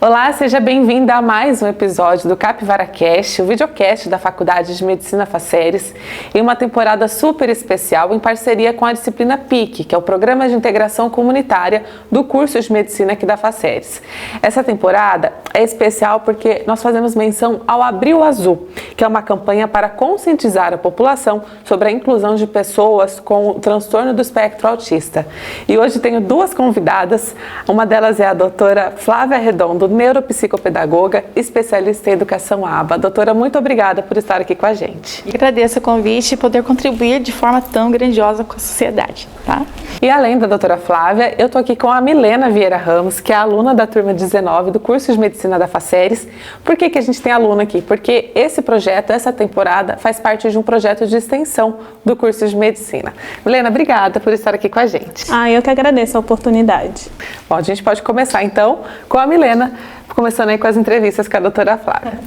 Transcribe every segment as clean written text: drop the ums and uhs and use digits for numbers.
Olá, seja bem-vinda a mais um episódio do CapivaraCast, o videocast da Faculdade de Medicina Faceres, em uma temporada super especial em parceria com a disciplina PIC, que é o Programa de Integração Comunitária do curso de Medicina aqui da Faceres. Essa temporada é especial porque nós fazemos menção ao Abril Azul, que é uma campanha para conscientizar a população sobre a inclusão de pessoas com o transtorno do espectro autista. E hoje tenho duas convidadas, uma delas é a doutora Flávia Redondo, neuropsicopedagoga, especialista em educação ABA. Doutora, muito obrigada por estar aqui com a gente. Eu agradeço o convite e poder contribuir de forma tão grandiosa com a sociedade, tá? E além da doutora Flávia, eu tô aqui com a Milena Vieira Ramos, que é aluna da turma 19 do curso de Medicina da Faceres. Por que a gente tem aluna aqui? Porque esse projeto, essa temporada, faz parte de um projeto de extensão do curso de Medicina. Milena, obrigada por estar aqui com a gente. Eu que agradeço a oportunidade. Bom, a gente pode começar então com a Milena, começando aí com as entrevistas com a doutora Flávia.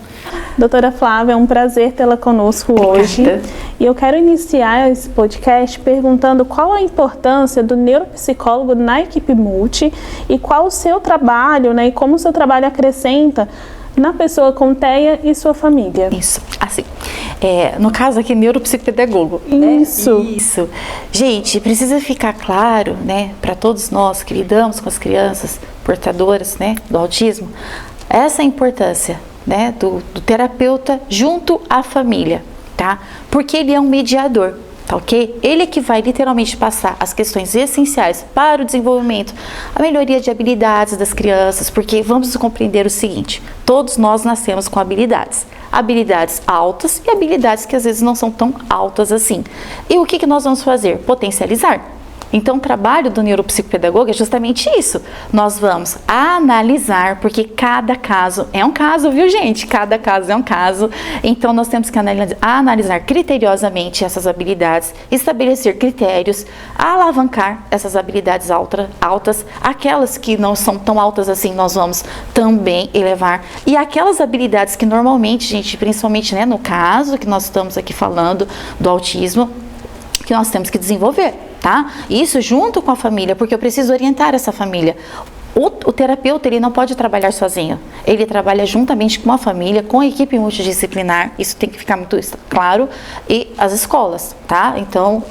Doutora Flávia, é um prazer tê-la conosco hoje. E eu quero iniciar esse podcast perguntando qual a importância do neuropsicólogo na equipe multi e qual o seu trabalho, e como o seu trabalho acrescenta na pessoa com TEA e sua família. Isso, assim, no caso aqui, neuropsicopedagogo. Isso. Gente, precisa ficar claro, para todos nós que lidamos com as crianças portadoras, do autismo, essa é a importância, do terapeuta junto à família, tá? Porque ele é um mediador. Tá, ok? Ele é que vai literalmente passar as questões essenciais para o desenvolvimento, a melhoria de habilidades das crianças, porque vamos compreender o seguinte: todos nós nascemos com habilidades altas e habilidades que às vezes não são tão altas assim. E o que nós vamos fazer? Potencializar. Então, o trabalho do neuropsicopedagogo é justamente isso. Nós vamos analisar, porque cada caso é um caso, viu, gente? Cada caso é um caso. Então, nós temos que analisar criteriosamente essas habilidades, estabelecer critérios, alavancar essas habilidades altas, aquelas que não são tão altas assim, nós vamos também elevar. E aquelas habilidades que normalmente, gente, principalmente no caso que nós estamos aqui falando do autismo, que nós temos que desenvolver. Tá? Isso junto com a família, porque eu preciso orientar essa família. O terapeuta, ele não pode trabalhar sozinho, ele trabalha juntamente com a família, com a equipe multidisciplinar, isso tem que ficar muito claro, e as escolas, tá? Então,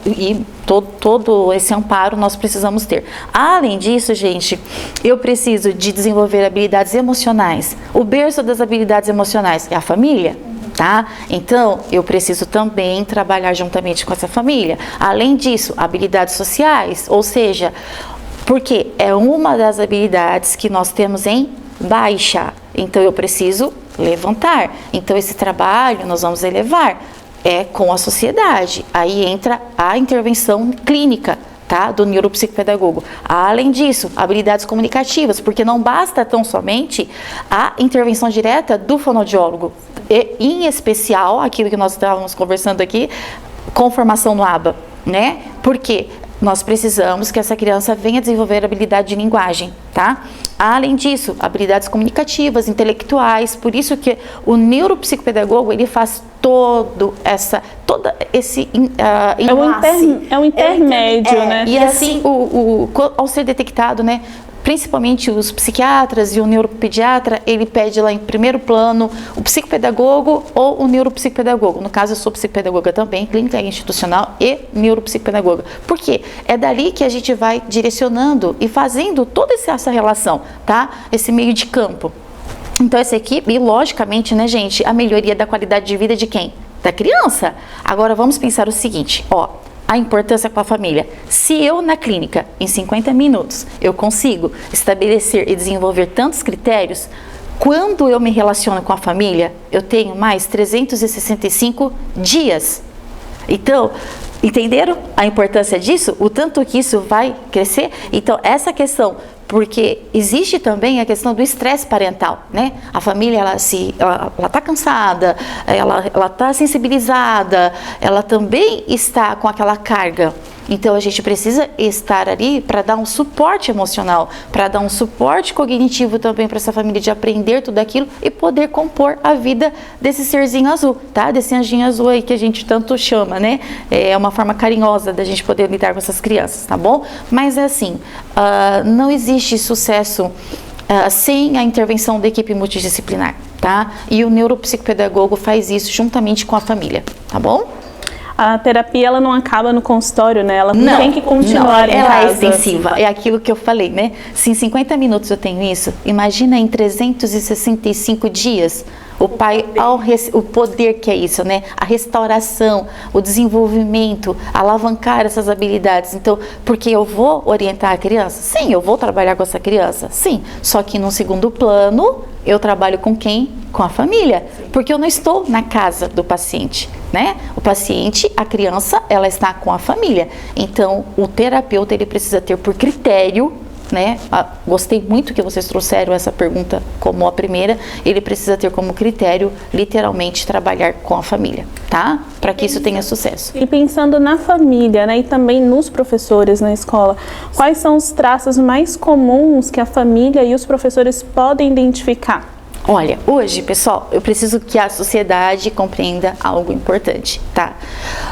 todo esse amparo nós precisamos ter. Além disso, gente, eu preciso de desenvolver habilidades emocionais. O berço das habilidades emocionais é a família. Tá? Então, eu preciso também trabalhar juntamente com essa família. Além disso, habilidades sociais, ou seja, porque é uma das habilidades que nós temos em baixa. Então, eu preciso levantar. Então, esse trabalho nós vamos elevar com a sociedade. Aí entra a intervenção clínica, tá? Do neuropsicopedagogo. Além disso, habilidades comunicativas, porque não basta tão somente a intervenção direta do fonoaudiólogo. E, em especial, aquilo que nós estávamos conversando aqui, com formação no ABA, Porque nós precisamos que essa criança venha desenvolver habilidade de linguagem, tá? Além disso, habilidades comunicativas, intelectuais, por isso que o neuropsicopedagogo, ele faz todo esse enlace. É um intermédio, E assim, ao ser detectado, principalmente os psiquiatras e o neuropediatra, ele pede lá em primeiro plano o psicopedagogo ou o neuropsicopedagogo. No caso, eu sou psicopedagoga também, clínica institucional e neuropsicopedagoga. Por quê? É dali que a gente vai direcionando e fazendo toda essa relação, tá? Esse meio de campo. Então, essa equipe, e logicamente, gente, a melhoria da qualidade de vida de quem? Da criança. Agora, vamos pensar o seguinte, a importância com a família. Se eu na clínica, em 50 minutos, eu consigo estabelecer e desenvolver tantos critérios, quando eu me relaciono com a família, eu tenho mais 365 dias. Então, entenderam a importância disso? O tanto que isso vai crescer? Então, essa questão, porque existe também a questão do estresse parental, A família, ela está cansada, ela está sensibilizada, ela também está com aquela carga. Então, a gente precisa estar ali para dar um suporte emocional, para dar um suporte cognitivo também para essa família de aprender tudo aquilo e poder compor a vida desse serzinho azul, tá? Desse anjinho azul aí que a gente tanto chama, É uma forma carinhosa da gente poder lidar com essas crianças, tá bom? Mas é assim, não existe sucesso sem a intervenção da equipe multidisciplinar, tá? E o neuropsicopedagogo faz isso juntamente com a família, tá bom? A terapia, ela não acaba no consultório, né? Ela tem que continuar em ela casa. É extensiva, é aquilo que eu falei, né? Se em 50 minutos eu tenho isso, imagina em 365 dias, o pai, o poder que é isso, né? A restauração, o desenvolvimento, alavancar essas habilidades. Então, porque eu vou orientar a criança? Sim, eu vou trabalhar com essa criança? Sim, só que no segundo plano, eu trabalho com quem? Com a família, porque eu não estou na casa do paciente, né? O paciente, a criança, ela está com a família. Então, o terapeuta, ele precisa ter por critério, né? Gostei muito que vocês trouxeram essa pergunta como a primeira. Ele precisa ter como critério, literalmente, trabalhar com a família, tá? Para que isso tenha sucesso. E pensando na família, né? E também nos professores na escola, quais são os traços mais comuns que a família e os professores podem identificar? Olha, hoje, pessoal, eu preciso que a sociedade compreenda algo importante, tá?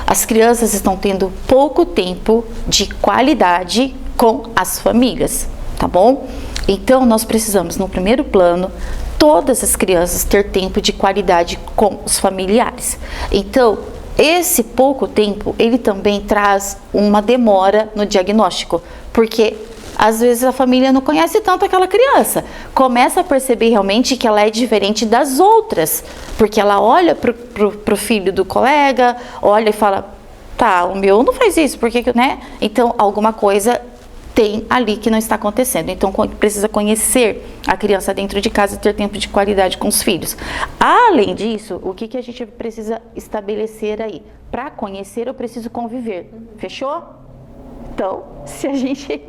As crianças estão tendo pouco tempo de qualidade com as famílias, tá bom? Então, nós precisamos, no primeiro plano, todas as crianças ter tempo de qualidade com os familiares. Então, esse pouco tempo, ele também traz uma demora no diagnóstico, porque às vezes a família não conhece tanto aquela criança, começa a perceber realmente que ela é diferente das outras, porque ela olha pro filho do colega, olha e fala, tá, o meu não faz isso, por que, né? Então, alguma coisa tem ali que não está acontecendo. Então, precisa conhecer a criança dentro de casa e ter tempo de qualidade com os filhos. Além disso, o que a gente precisa estabelecer aí? Para conhecer, eu preciso conviver. Fechou? Então, se a gente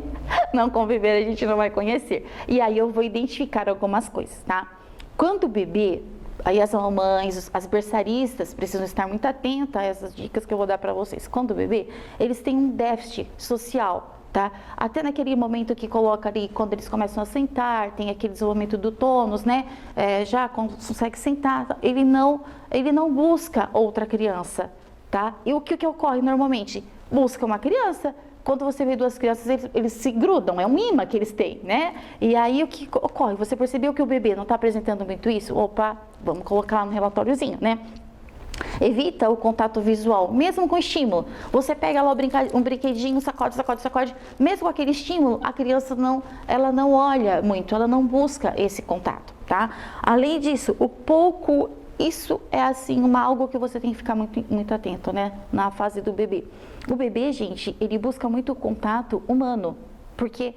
não conviver, a gente não vai conhecer. E aí eu vou identificar algumas coisas, tá? Quando o bebê, aí as mamães, as berçaristas precisam estar muito atentas a essas dicas que eu vou dar para vocês. Quando o bebê, eles têm um déficit social, tá? Até naquele momento que coloca ali, quando eles começam a sentar, tem aquele desenvolvimento do tônus, né? Já consegue sentar, ele não busca outra criança, tá? E o que ocorre normalmente? Busca uma criança. Quando você vê duas crianças, eles se grudam, é um imã que eles têm, né? E aí o que ocorre? Você percebeu que o bebê não está apresentando muito isso? Opa, vamos colocar lá no relatóriozinho, né? Evita o contato visual, mesmo com estímulo. Você pega lá um brinquedinho, sacode, mesmo com aquele estímulo, a criança ela não olha muito, ela não busca esse contato, tá? Além disso, isso é assim, algo que você tem que ficar muito, muito atento, né? Na fase do bebê. O bebê, gente, ele busca muito contato humano, porque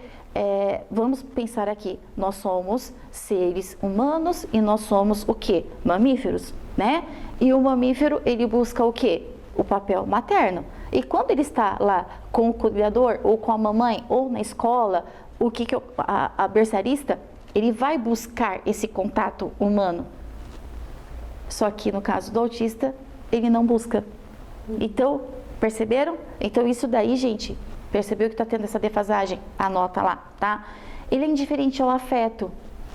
vamos pensar aqui, nós somos seres humanos e nós somos o quê? Mamíferos, né? E o mamífero, ele busca o quê? O papel materno. E quando ele está lá com o cuidador, ou com a mamãe, ou na escola, a berçarista, ele vai buscar esse contato humano. Só que no caso do autista, ele não busca. Então, perceberam? Então isso daí, gente, percebeu que está tendo essa defasagem? Anota lá, tá? Ele é indiferente ao afeto,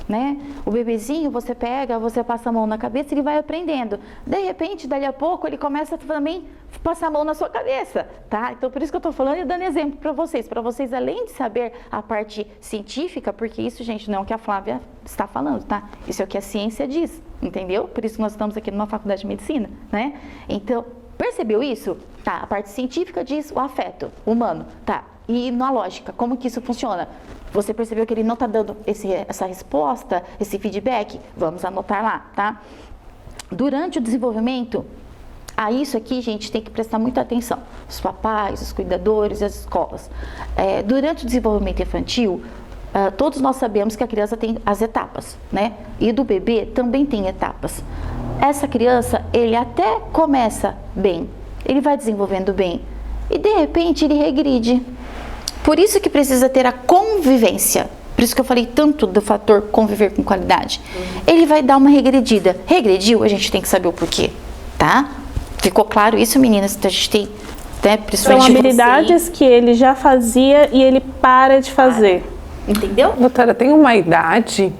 né? O bebezinho, você pega, você passa a mão na cabeça, ele vai aprendendo. De repente, dali a pouco, ele começa também a passar a mão na sua cabeça, tá? Então, por isso que eu tô falando e dando exemplo para vocês além de saber a parte científica, porque isso, gente, não é o que a Flávia está falando, tá? Isso é o que a ciência diz, entendeu? Por isso que nós estamos aqui numa faculdade de medicina, né? Então, percebeu isso? Tá, a parte científica diz o afeto humano, tá? E na lógica, como que isso funciona? Você percebeu que ele não está dando essa resposta, esse feedback? Vamos anotar lá, tá? Durante o desenvolvimento, a isso aqui, gente, tem que prestar muita atenção. Os papais, os cuidadores e as escolas. Durante o desenvolvimento infantil, todos nós sabemos que a criança tem as etapas, né? E do bebê também tem etapas. Essa criança, ele até começa bem, ele vai desenvolvendo bem e de repente ele regride. Por isso que precisa ter a convivência. Por isso que eu falei tanto do fator conviver com qualidade. Ele vai dar uma regredida. Regrediu, a gente tem que saber o porquê, tá? Ficou claro isso, meninas? Então a gente tem, né, principalmente são habilidades que ele já fazia e ele para de fazer. Entendeu? Doutora, tem uma idade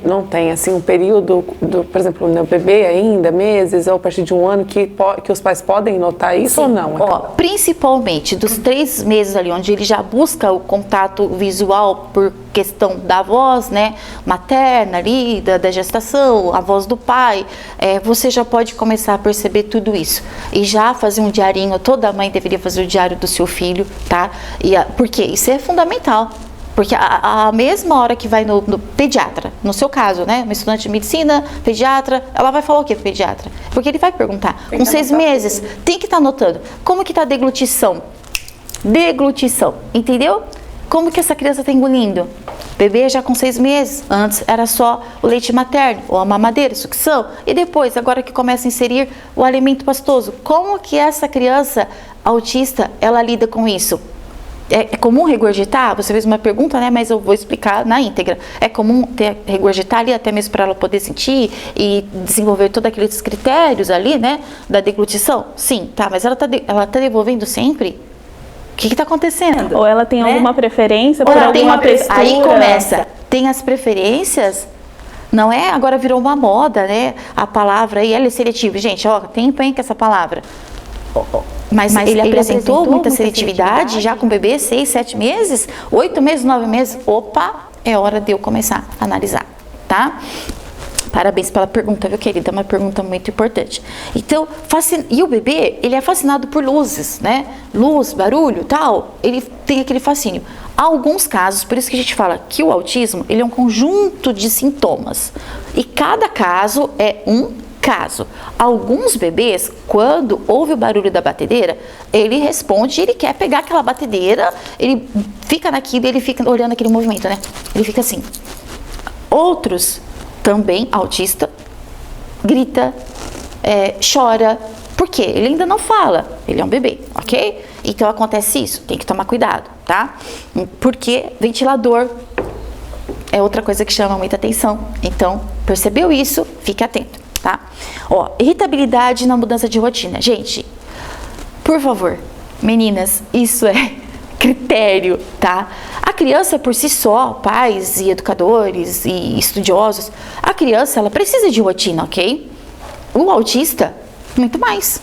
não tem assim um período, por exemplo, no bebê ainda, meses, ou a partir de um ano, que os pais podem notar isso? Sim. Ou não? Principalmente dos 3 meses ali, onde ele já busca o contato visual por questão da voz, né, materna ali, da gestação, a voz do pai, você já pode começar a perceber tudo isso. E já fazer um diarinho, toda mãe deveria fazer o diário do seu filho, tá? Porque isso é fundamental. Porque a mesma hora que vai no pediatra, no seu caso, né? Uma estudante de medicina, pediatra, ela vai falar o que pro pediatra? Porque ele vai perguntar, com 6 meses, tem que estar anotando. Como que tá a deglutição? Deglutição, entendeu? Como que essa criança está engolindo? Bebê já com 6 meses, antes era só o leite materno, ou a mamadeira, sucção. E depois, agora que começa a inserir o alimento pastoso, como que essa criança autista, ela lida com isso? É comum regurgitar? Você fez uma pergunta, né? Mas eu vou explicar na íntegra. É comum regurgitar ali, até mesmo para ela poder sentir e desenvolver todos aqueles critérios ali, né? Da deglutição? Sim, tá. Mas ela tá devolvendo sempre? O que está acontecendo? Ou ela tem alguma preferência por alguma textura? Aí começa. Tem as preferências, não é? Agora virou uma moda, né? A palavra aí, ela é seletiva. Gente, ó, tem com essa palavra. Mas ele apresentou muita seletividade já com o bebê, 6, 7 meses, 8 meses, 9 meses. Opa, é hora de eu começar a analisar, tá? Parabéns pela pergunta, viu, querida? É uma pergunta muito importante. Então, e o bebê, ele é fascinado por luzes, né? Luz, barulho, tal. Ele tem aquele fascínio. Há alguns casos, por isso que a gente fala que o autismo, ele é um conjunto de sintomas. E cada caso é um caso. Alguns bebês, quando ouve o barulho da batedeira, ele responde, ele quer pegar aquela batedeira, ele fica naquilo, ele fica olhando aquele movimento, né? Ele fica assim. Outros, também autista, grita, chora. Por quê? Ele ainda não fala, ele é um bebê, ok? Então acontece isso, tem que tomar cuidado, tá? Porque ventilador é outra coisa que chama muita atenção. Então, percebeu isso? Fique atento. Tá? Ó, irritabilidade na mudança de rotina. Gente, por favor, meninas, isso é critério, tá? A criança por si só, pais e educadores e estudiosos, a criança, ela precisa de rotina, ok? O autista, muito mais,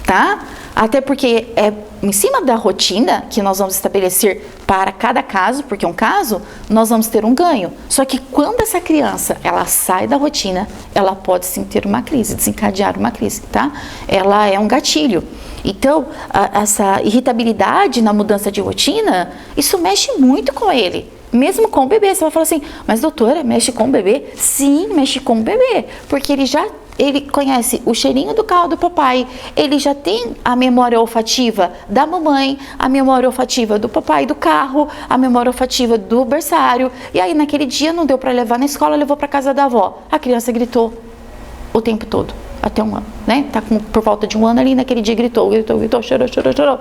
tá? Até porque é em cima da rotina que nós vamos estabelecer para cada caso, porque um caso, nós vamos ter um ganho. Só que quando essa criança, ela sai da rotina, ela pode sim ter uma crise, desencadear uma crise, tá? Ela é um gatilho. Então, essa irritabilidade na mudança de rotina, isso mexe muito com ele. Mesmo com o bebê, você vai falar assim, mas doutora, mexe com o bebê? Sim, mexe com o bebê, porque ele conhece o cheirinho do carro do papai, ele já tem a memória olfativa da mamãe, a memória olfativa do papai do carro, a memória olfativa do berçário, e aí naquele dia não deu para levar na escola, levou para casa da avó. A criança gritou o tempo todo, até 1 ano, né? Tá por volta de 1 ano ali, naquele dia gritou, chorou.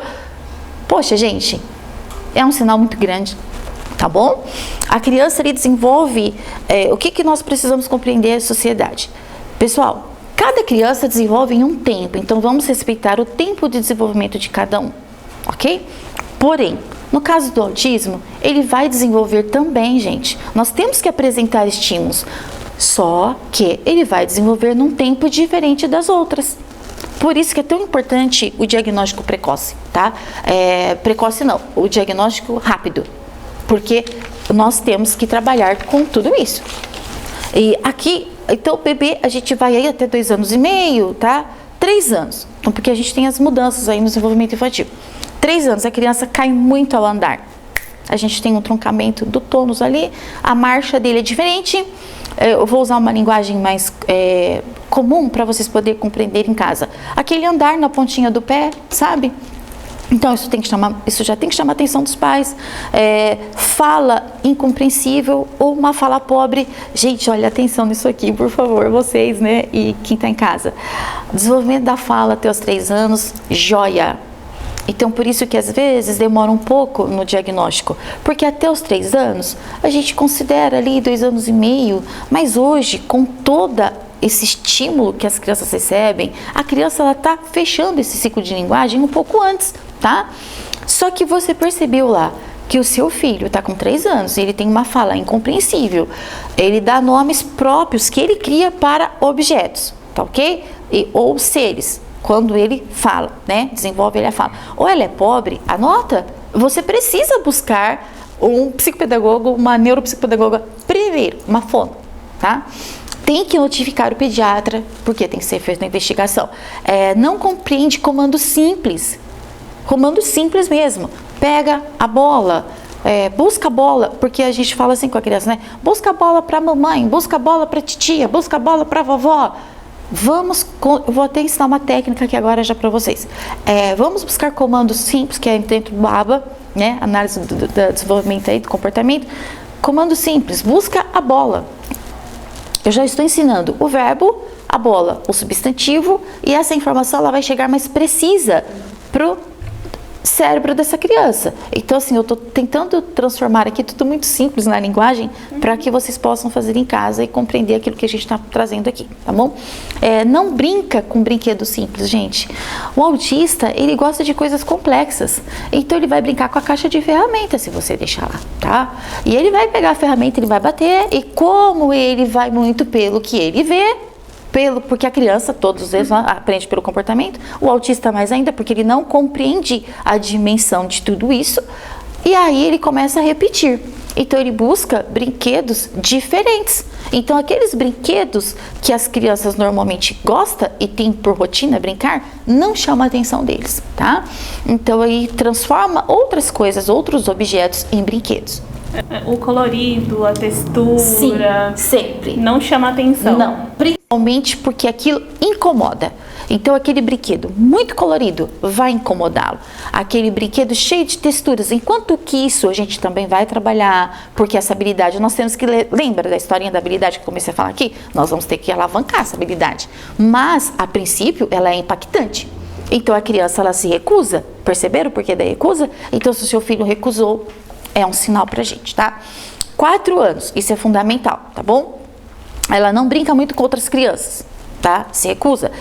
Poxa, gente, é um sinal muito grande. Tá bom? A criança ali desenvolve, o que nós precisamos compreender a sociedade? Pessoal, cada criança desenvolve em um tempo, então vamos respeitar o tempo de desenvolvimento de cada um, ok? Porém, no caso do autismo, ele vai desenvolver também, gente. Nós temos que apresentar estímulos, só que ele vai desenvolver num tempo diferente das outras. Por isso que é tão importante o diagnóstico precoce, tá? Precoce não, o diagnóstico rápido. Porque nós temos que trabalhar com tudo isso. E aqui, então o bebê, a gente vai aí até 2 anos e meio, tá? 3 anos. Então, porque a gente tem as mudanças aí no desenvolvimento infantil. 3 anos, a criança cai muito ao andar. A gente tem um troncamento do tônus ali, a marcha dele é diferente. Eu vou usar uma linguagem mais comum para vocês poderem compreender em casa. Aquele andar na pontinha do pé, sabe? Então isso já tem que chamar a atenção dos pais. Fala incompreensível ou uma fala pobre. Gente, olha, atenção nisso aqui, por favor, vocês, né? E quem está em casa. Desenvolvimento da fala até os 3 anos, joia. Então, por isso que às vezes demora um pouco no diagnóstico, porque até os 3 anos a gente considera ali 2 anos e meio, mas hoje, com toda esse estímulo que as crianças recebem, a criança ela está fechando esse ciclo de linguagem um pouco antes, tá? Só que você percebeu lá que o seu filho está com 3 anos, ele tem uma fala incompreensível, ele dá nomes próprios que ele cria para objetos, tá ok? Ou seres, quando ele fala, né? Desenvolve ele a fala. Ou ela é pobre, anota, você precisa buscar um psicopedagogo, uma neuropsicopedagoga primeiro, uma fono, tá? Tem que notificar o pediatra, porque tem que ser feita a investigação. Não compreende comando simples mesmo. Pega a bola, busca a bola, porque a gente fala assim com a criança, né? Busca a bola para mamãe, busca a bola para titia, busca a bola para vovó. Eu vou até ensinar uma técnica aqui agora já para vocês. Vamos buscar comandos simples, que é dentro do ABA, né? Análise do desenvolvimento aí, do comportamento. Comando simples, busca a bola. Eu já estou ensinando o verbo, a bola, o substantivo, e essa informação ela vai chegar mais precisa pro cérebro dessa criança. Então, assim, eu estou tentando transformar aqui tudo muito simples na linguagem para que vocês possam fazer em casa e compreender aquilo que a gente está trazendo aqui, tá bom? Não brinca com brinquedos simples, gente. O autista, ele gosta de coisas complexas. Então, ele vai brincar com a caixa de ferramentas, se você deixar lá, tá? E ele vai pegar a ferramenta, ele vai bater, e como ele vai muito pelo que ele vê, porque a criança, todos eles aprende pelo comportamento, o autista mais ainda, porque ele não compreende a dimensão de tudo isso, e aí ele começa a repetir. Então ele busca brinquedos diferentes. Então aqueles brinquedos que as crianças normalmente gostam e tem por rotina brincar, não chama a atenção deles, tá? Então aí transforma outras coisas, outros objetos em brinquedos. O colorido, a textura... Sim, sempre. Não chama atenção. Não, principalmente porque aquilo incomoda. Então aquele brinquedo muito colorido vai incomodá-lo. Aquele brinquedo cheio de texturas. Enquanto que isso a gente também vai trabalhar, porque essa habilidade nós temos que... Lembra da historinha da habilidade que eu comecei a falar aqui? Nós vamos ter que alavancar essa habilidade. Mas, a princípio, ela é impactante. Então a criança ela se recusa. Perceberam o porquê da recusa? Então se o seu filho recusou, é um sinal pra gente, tá? 4 anos, isso é fundamental, tá bom? Ela não brinca muito com outras crianças, tá? Se recusa.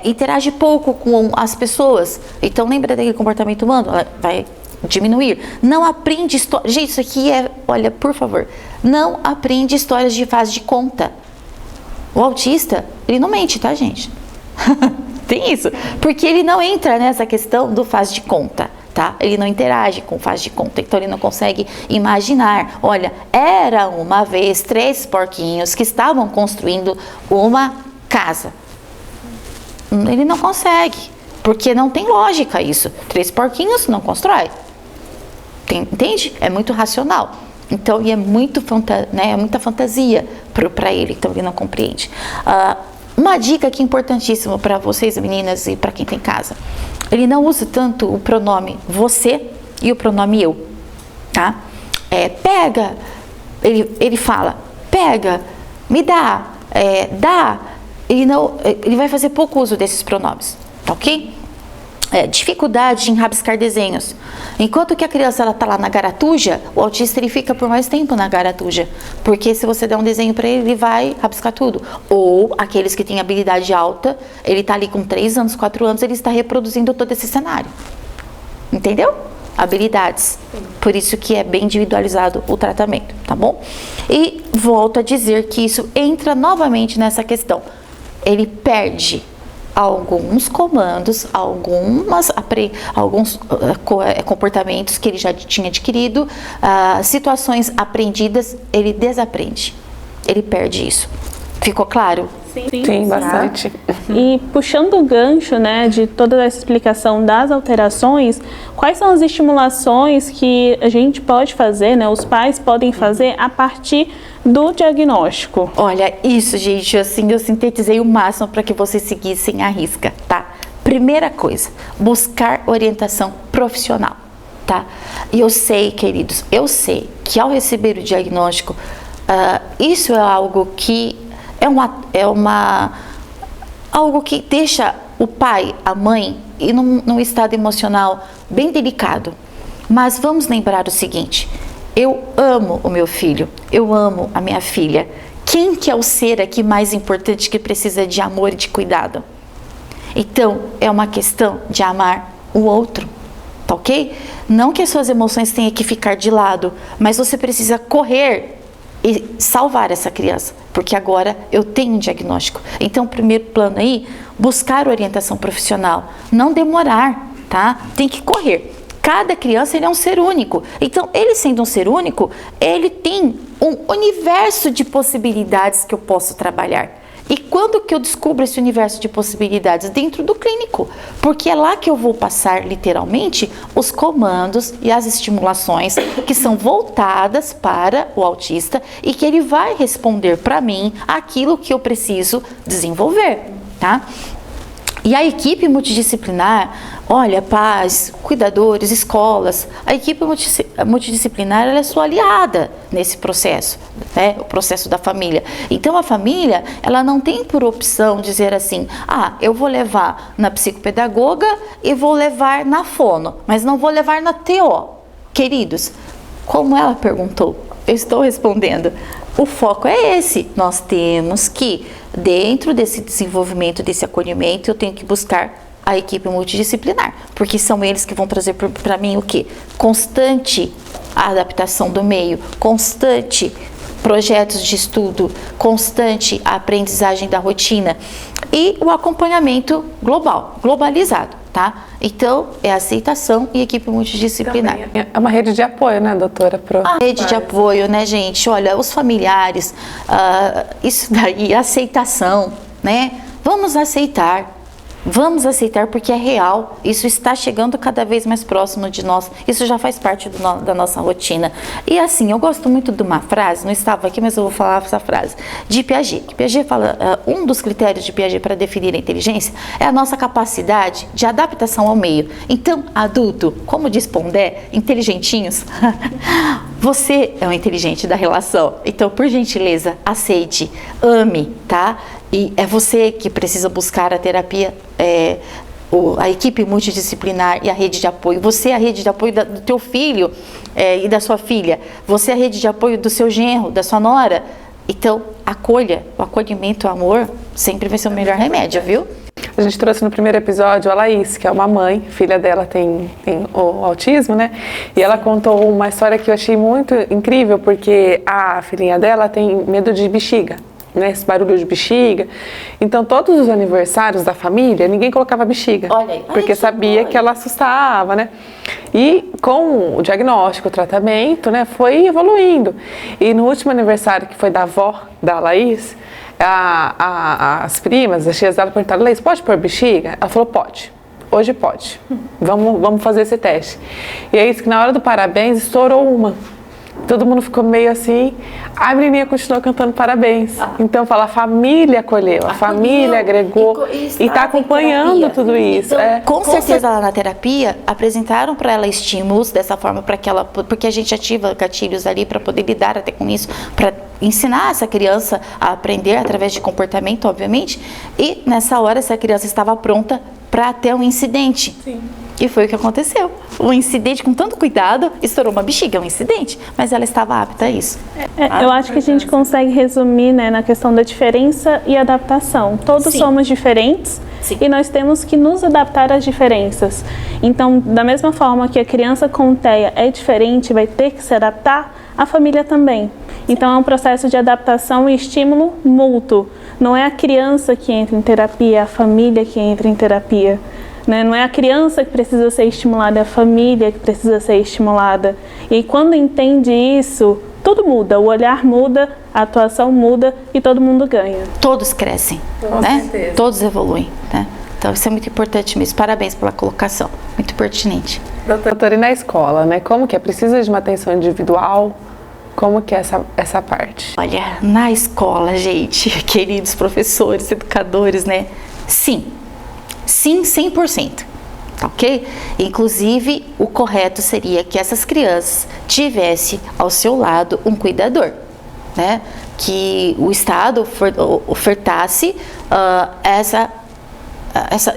Interage pouco com as pessoas. Então, lembra daquele comportamento humano? Ela vai diminuir. Não aprende história. Gente, isso aqui olha, por favor, não aprende histórias de faz de conta. O autista, ele não mente, tá, gente? Tem isso. Porque ele não entra nessa questão do faz de conta. Tá? Ele não interage com faz de conta, então ele não consegue imaginar. Olha, era uma vez 3 porquinhos que estavam construindo uma casa. Ele não consegue, porque não tem lógica isso. 3 porquinhos não constrói. Entende? É muito racional. Então, e é muita fantasia para ele, então ele não compreende. Uma dica aqui importantíssima para vocês, meninas, e para quem tem casa. Ele não usa tanto o pronome você e o pronome eu, tá? Pega, ele fala, pega, me dá, dá. Ele vai fazer pouco uso desses pronomes, tá ok? Dificuldade em rabiscar desenhos. Enquanto que a criança está lá na garatuja, o autista ele fica por mais tempo na garatuja, porque se você der um desenho para ele, ele vai rabiscar tudo. Ou aqueles que têm habilidade alta, ele está ali com 3 anos, 4 anos, ele está reproduzindo todo esse cenário. Entendeu? Habilidades. Por isso que é bem individualizado o tratamento, tá bom? E volto a dizer que isso entra novamente nessa questão. Ele perde alguns comandos, alguns comportamentos que ele já tinha adquirido, situações aprendidas, ele desaprende, ele perde isso. Ficou claro? Sim, bastante. E puxando o gancho, né, de toda essa explicação das alterações, quais são as estimulações que a gente pode fazer, né, os pais podem fazer a partir do diagnóstico? Olha, isso, gente, assim, eu sintetizei o máximo para que vocês seguissem à risca, tá? Primeira coisa, buscar orientação profissional, tá? E eu sei, queridos, que ao receber o diagnóstico, isso é algo que algo que deixa o pai, a mãe, num estado emocional bem delicado. Mas vamos lembrar o seguinte: eu amo o meu filho, eu amo a minha filha. Quem que é o ser aqui mais importante que precisa de amor e de cuidado? Então, é uma questão de amar o outro, tá ok? Não que as suas emoções tenham que ficar de lado, mas você precisa correr e salvar essa criança, porque agora eu tenho um diagnóstico. Então, o primeiro plano aí, buscar orientação profissional, não demorar, tá? Tem que correr. Cada criança ele é um ser único. Então, ele sendo um ser único, ele tem um universo de possibilidades que eu posso trabalhar. E quando que eu descubro esse universo de possibilidades? Dentro do clínico, porque é lá que eu vou passar literalmente os comandos e as estimulações que são voltadas para o autista e que ele vai responder para mim aquilo que eu preciso desenvolver, tá? E a equipe multidisciplinar, olha, pais, cuidadores, escolas, a equipe multidisciplinar ela é sua aliada nesse processo, né? O processo da família. Então a família, ela não tem por opção dizer assim, eu vou levar na psicopedagoga e vou levar na fono, mas não vou levar na TO. Queridos, como ela perguntou, eu estou respondendo. O foco é esse. Nós temos que, dentro desse desenvolvimento, desse acolhimento, eu tenho que buscar a equipe multidisciplinar, porque são eles que vão trazer para mim o quê? Constante adaptação do meio, constante projetos de estudo, constante aprendizagem da rotina e o acompanhamento globalizado, tá? Então, é aceitação e equipe multidisciplinar. Também é uma rede de apoio, né, doutora? A rede de apoio, né, gente? Olha, os familiares, isso daí, aceitação, né? Vamos aceitar porque é real, isso está chegando cada vez mais próximo de nós, isso já faz parte da nossa rotina. E assim, eu gosto muito de uma frase, não estava aqui, mas eu vou falar essa frase, de Piaget, que Piaget fala, um dos critérios de Piaget para definir a inteligência é a nossa capacidade de adaptação ao meio. Então, adulto, como diz Pondé, inteligentinhos, você é um inteligente da relação, então, por gentileza, aceite, ame, tá? E é você que precisa buscar a terapia, a equipe multidisciplinar e a rede de apoio. Você é a rede de apoio do teu filho e da sua filha. Você é a rede de apoio do seu genro, da sua nora. Então, acolha. O acolhimento, o amor, sempre vai ser o melhor remédio, viu? A gente trouxe no primeiro episódio a Laís, que é uma mãe, filha dela tem o autismo, né? E ela contou uma história que eu achei muito incrível, porque a filhinha dela tem medo de bexiga, né, esse barulho de bexiga. Então, todos os aniversários da família, ninguém colocava bexiga, porque sabia que ela assustava, né? E com o diagnóstico, o tratamento, né, foi evoluindo. E no último aniversário, que foi da avó da Laís, as primas, as tias dela perguntaram, Laís, pode pôr bexiga? Ela falou, pode. Hoje pode. Vamos fazer esse teste. E é isso que na hora do parabéns, estourou uma. Todo mundo ficou meio assim, a menininha continuou cantando parabéns. Então, a família acolheu, a família agregou e está acompanhando tudo isso. Então, com certeza lá na terapia, apresentaram para ela estímulos dessa forma, porque a gente ativa gatilhos ali para poder lidar até com isso, para ensinar essa criança a aprender através de comportamento, obviamente, e nessa hora essa criança estava pronta para ter um incidente. Sim. E foi o que aconteceu. Um incidente com tanto cuidado, estourou uma bexiga, é um incidente, mas ela estava apta a isso. Eu acho que a gente consegue resumir, né, na questão da diferença e adaptação. Todos somos diferentes. Sim. E nós temos que nos adaptar às diferenças. Então, da mesma forma que a criança com TEA é diferente, vai ter que se adaptar, a família também. Então, é um processo de adaptação e estímulo mútuo. Não é a criança que entra em terapia, é a família que entra em terapia. Né? Não é a criança que precisa ser estimulada, é a família que precisa ser estimulada. E quando entende isso, tudo muda, o olhar muda, a atuação muda e todo mundo ganha. Todos crescem, né? Todos evoluem, né? Então isso é muito importante mesmo. Parabéns pela colocação, muito pertinente. Doutora, e na escola, né? Como que é? Precisa de uma atenção individual? Como que é essa parte? Olha, na escola, gente, queridos professores, educadores, né? Sim, 100%, ok? Inclusive, o correto seria que essas crianças tivessem ao seu lado um cuidador, né? Que o Estado ofertasse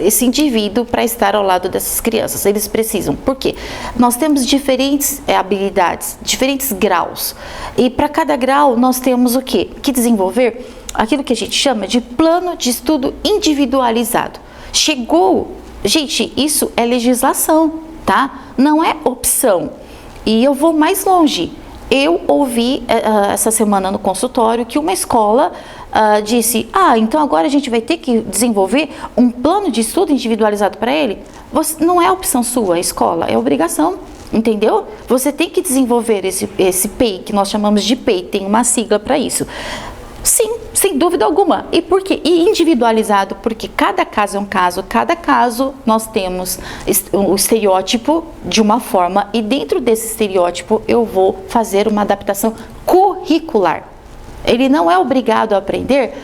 esse indivíduo para estar ao lado dessas crianças. Eles precisam, por quê? Nós temos diferentes habilidades, diferentes graus, e para cada grau nós temos o quê? Que desenvolver aquilo que a gente chama de plano de estudo individualizado. Chegou, gente, isso é legislação, tá? Não é opção. E eu vou mais longe. Eu ouvi essa semana no consultório que uma escola disse, então agora a gente vai ter que desenvolver um plano de estudo individualizado para ele. Não é opção sua, a escola, é obrigação, entendeu? Você tem que desenvolver esse PEI, que nós chamamos de PEI, tem uma sigla para isso. Sim, sem dúvida alguma. E por quê? E individualizado, porque cada caso é um caso, cada caso nós temos o estereótipo de uma forma e dentro desse estereótipo eu vou fazer uma adaptação curricular. Ele não é obrigado a aprender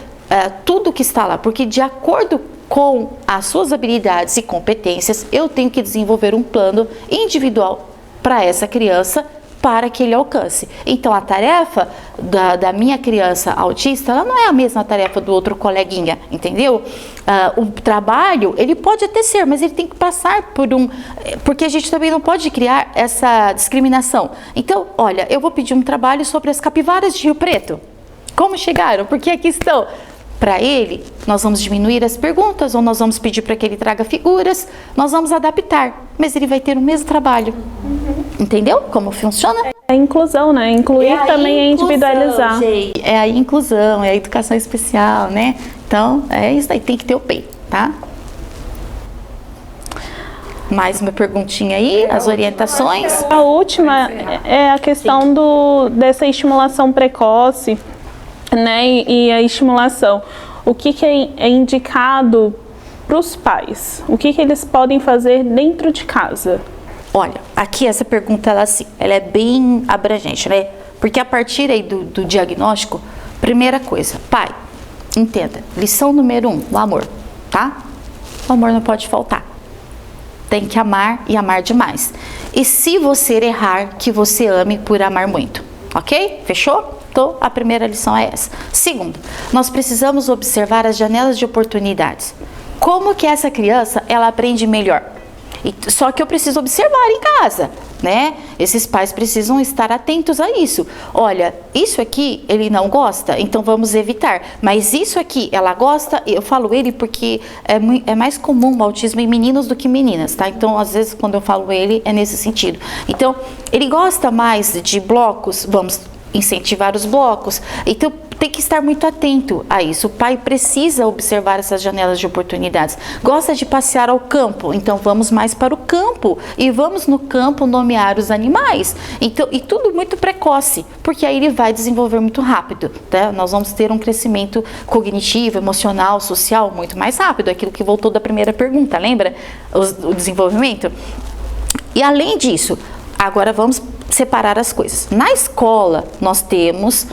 tudo que está lá, porque de acordo com as suas habilidades e competências, eu tenho que desenvolver um plano individual para essa criança, para que ele alcance. Então, a tarefa da minha criança autista, ela não é a mesma tarefa do outro coleguinha, entendeu? O trabalho, ele pode até ser, mas ele tem que passar por porque a gente também não pode criar essa discriminação. Então, olha, eu vou pedir um trabalho sobre as capivaras de Rio Preto. Como chegaram? Porque aqui estão. Para ele, nós vamos diminuir as perguntas ou nós vamos pedir para que ele traga figuras, nós vamos adaptar, mas ele vai ter o mesmo trabalho. Entendeu como funciona? É a inclusão, né? Incluir também é individualizar. Gente, é a inclusão, é a educação especial, né? Então, é isso aí, tem que ter o PEI, tá? Mais uma perguntinha aí, as orientações. A última é a questão dessa estimulação precoce, né, e a estimulação. O que é indicado para os pais? O que eles podem fazer dentro de casa? Olha, aqui essa pergunta ela é bem abrangente, né? Porque a partir aí do diagnóstico, primeira coisa, pai, entenda, lição número 1, o amor, tá? O amor não pode faltar. Tem que amar e amar demais. E se você errar, que você ame por amar muito, ok? Fechou? Então, a primeira lição é essa. Segunda, nós precisamos observar as janelas de oportunidades. Como que essa criança, ela aprende melhor? Só que eu preciso observar em casa, né? Esses pais precisam estar atentos a isso. Olha, isso aqui ele não gosta, então vamos evitar. Mas isso aqui ela gosta, eu falo ele porque é mais comum o autismo em meninos do que meninas, tá? Então, às vezes, quando eu falo ele, é nesse sentido. Então, ele gosta mais de blocos, vamos incentivar os blocos. Então, tem que estar muito atento a isso. O pai precisa observar essas janelas de oportunidades. Gosta de passear ao campo, então vamos mais para o campo e vamos no campo nomear os animais. Então, e tudo muito precoce, porque aí ele vai desenvolver muito rápido, tá? Nós vamos ter um crescimento cognitivo, emocional, social muito mais rápido, aquilo que voltou da primeira pergunta, lembra? O desenvolvimento. E além disso, agora vamos separar as coisas. Na escola, nós temos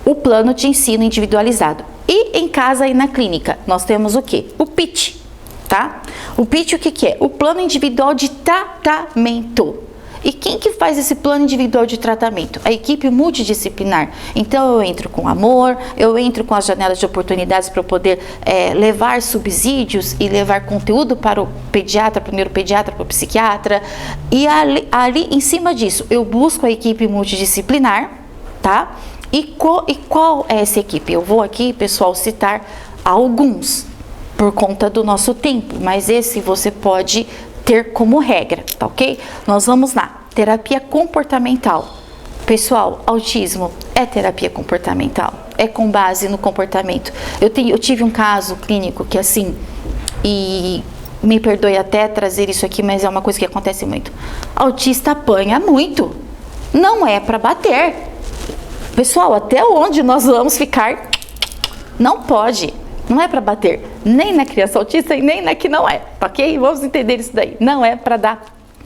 o plano de ensino individualizado. E em casa e na clínica, nós temos o quê? O PIT, tá? O PIT, o que é? O plano individual de tratamento. E quem que faz esse plano individual de tratamento? A equipe multidisciplinar. Então, eu entro com amor, eu entro com as janelas de oportunidades para eu poder levar subsídios e levar conteúdo para o pediatra, para o neuropediatra, para o psiquiatra. E ali, em cima disso, eu busco a equipe multidisciplinar, tá? E qual é essa equipe? Eu vou aqui, pessoal, citar alguns, por conta do nosso tempo, mas esse você pode ter como regra, tá ok? Nós vamos lá. Terapia comportamental. Pessoal, autismo é terapia comportamental, é com base no comportamento. Eu tive um caso clínico que assim, e me perdoe até trazer isso aqui, mas é uma coisa que acontece muito. Autista apanha muito, não é para bater. Pessoal, até onde nós vamos ficar? Não pode. Não é para bater, nem na criança autista e nem na que não é, tá ok? Vamos entender isso daí. Não é para dar,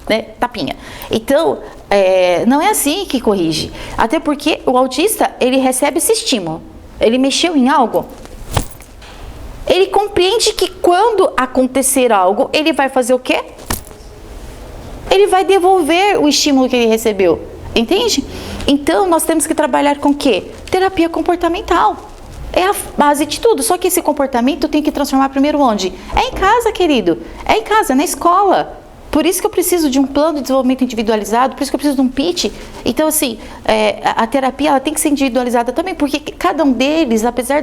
né, tapinha. Então, não é assim que corrige. Até porque o autista, ele recebe esse estímulo. Ele mexeu em algo. Ele compreende que quando acontecer algo, ele vai fazer o quê? Ele vai devolver o estímulo que ele recebeu. Entende? Então, nós temos que trabalhar com o quê? Terapia comportamental. É a base de tudo, só que esse comportamento tem que transformar primeiro onde? É em casa, querido, é em casa, é na escola. Por isso que eu preciso de um plano de desenvolvimento individualizado, por isso que eu preciso de um PIT. Então, assim, a terapia ela tem que ser individualizada também, porque cada um deles, apesar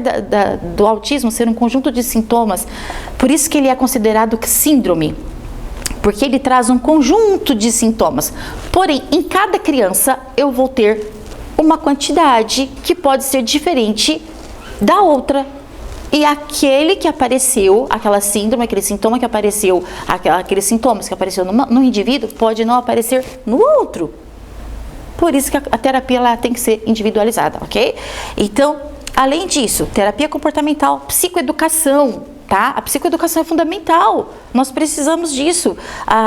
do autismo ser um conjunto de sintomas, por isso que ele é considerado síndrome. porque ele traz um conjunto de sintomas. Porém, em cada criança eu vou ter uma quantidade que pode ser diferente da outra. E aquele que apareceu, aquela síndrome, aquele sintoma que apareceu, aqueles sintomas que apareceu no indivíduo, pode não aparecer no outro. Por isso que a terapia ela tem que ser individualizada, ok? Então, além disso, terapia comportamental, psicoeducação, tá? A psicoeducação é fundamental, nós precisamos disso.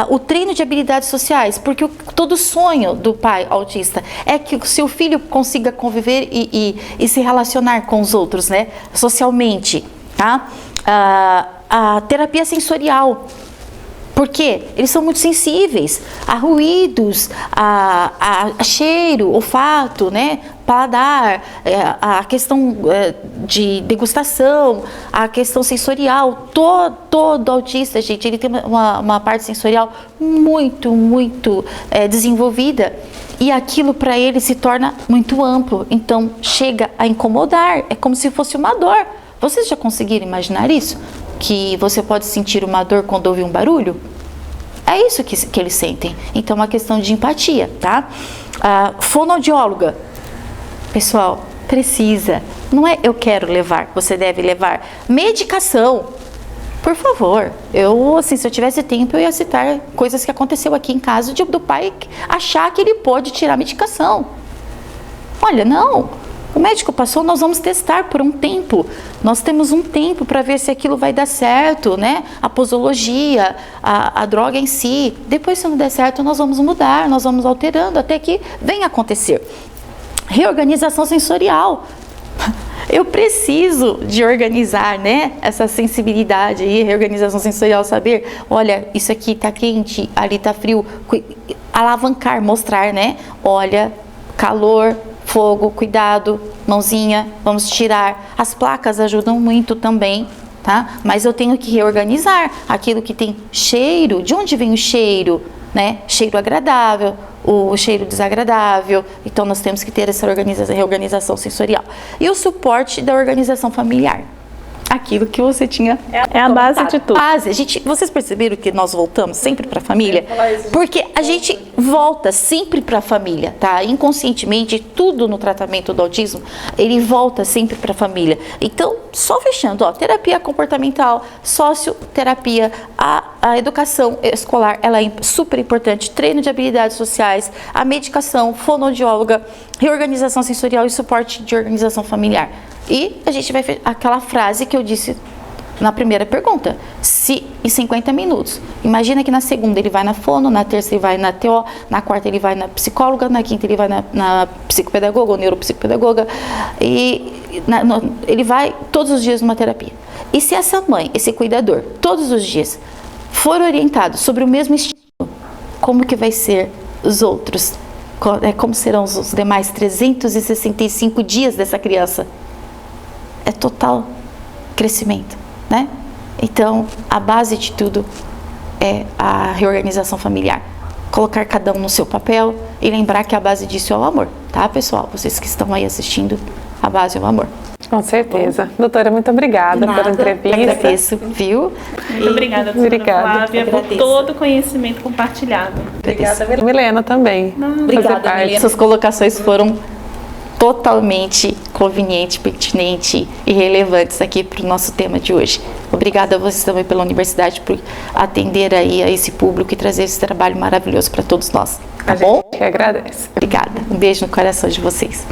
O treino de habilidades sociais, porque todo sonho do pai autista é que o seu filho consiga conviver e se relacionar com os outros, né? Socialmente, tá? A terapia sensorial, porque eles são muito sensíveis a ruídos, a cheiro, olfato, né? Paladar, a questão de degustação, a questão sensorial. Todo autista, gente, ele tem uma parte sensorial muito desenvolvida, e aquilo para ele se torna muito amplo, então chega a incomodar, é como se fosse uma dor. Vocês já conseguiram imaginar isso? Que você pode sentir uma dor quando ouve um barulho? É isso que eles sentem. Então, é uma questão de empatia, tá? Fonoaudióloga. Pessoal, precisa. Não é eu quero levar, você deve levar. Medicação. Por favor. Se eu tivesse tempo, eu ia citar coisas que aconteceu aqui em casa do pai achar que ele pode tirar a medicação. Olha, não. O médico passou, nós vamos testar por um tempo. Nós temos um tempo para ver se aquilo vai dar certo, né? A posologia, a droga em si. Depois, se não der certo, nós vamos mudar, nós vamos alterando até que venha acontecer. Reorganização sensorial. Eu preciso de organizar, né? Essa sensibilidade e reorganização sensorial, saber, olha, isso aqui tá quente, ali tá frio. Alavancar, mostrar, né? Olha, calor, fogo, cuidado, mãozinha, vamos tirar. As placas ajudam muito também, tá? Mas eu tenho que reorganizar aquilo que tem cheiro. De onde vem o cheiro, né? Cheiro agradável, o cheiro desagradável. Então, nós temos que ter essa reorganização sensorial. E o suporte da organização familiar. Aquilo que você tinha. É a base de tudo. Vocês perceberam que nós voltamos sempre para a família? Porque a gente volta sempre para a família, tá? Inconscientemente, tudo no tratamento do autismo, ele volta sempre para a família. Então, só fechando, ó, terapia comportamental, socioterapia, a educação escolar, ela é super importante, treino de habilidades sociais, a medicação, fonoaudióloga, reorganização sensorial e suporte de organização familiar. E a gente vai ver aquela frase que eu disse na primeira pergunta, em 50 minutos. Imagina que na segunda ele vai na fono, na terça ele vai na TO, na quarta ele vai na psicóloga, na quinta ele vai na psicopedagoga ou neuropsicopedagoga, e ele vai todos os dias numa terapia. E se essa mãe, esse cuidador, todos os dias, for orientado sobre o mesmo estilo, como que vai ser os outros? Como serão os demais 365 dias dessa criança? É total crescimento, né? Então, a base de tudo é a reorganização familiar. Colocar cada um no seu papel e lembrar que a base disso é o amor, tá, pessoal? Vocês que estão aí assistindo, a base é o amor. Com certeza. Doutora, muito obrigada pela entrevista. Agradeço, viu? Muito obrigada, doutora Flávia, por todo o conhecimento compartilhado. Obrigada, Milena, também. Obrigada, Milena. Suas colocações foram totalmente convenientes, pertinentes e relevantes aqui para o nosso tema de hoje. Obrigada a vocês também pela universidade por atender aí a esse público e trazer esse trabalho maravilhoso para todos nós. Tá bom? A gente que agradece. Obrigada. Um beijo no coração de vocês.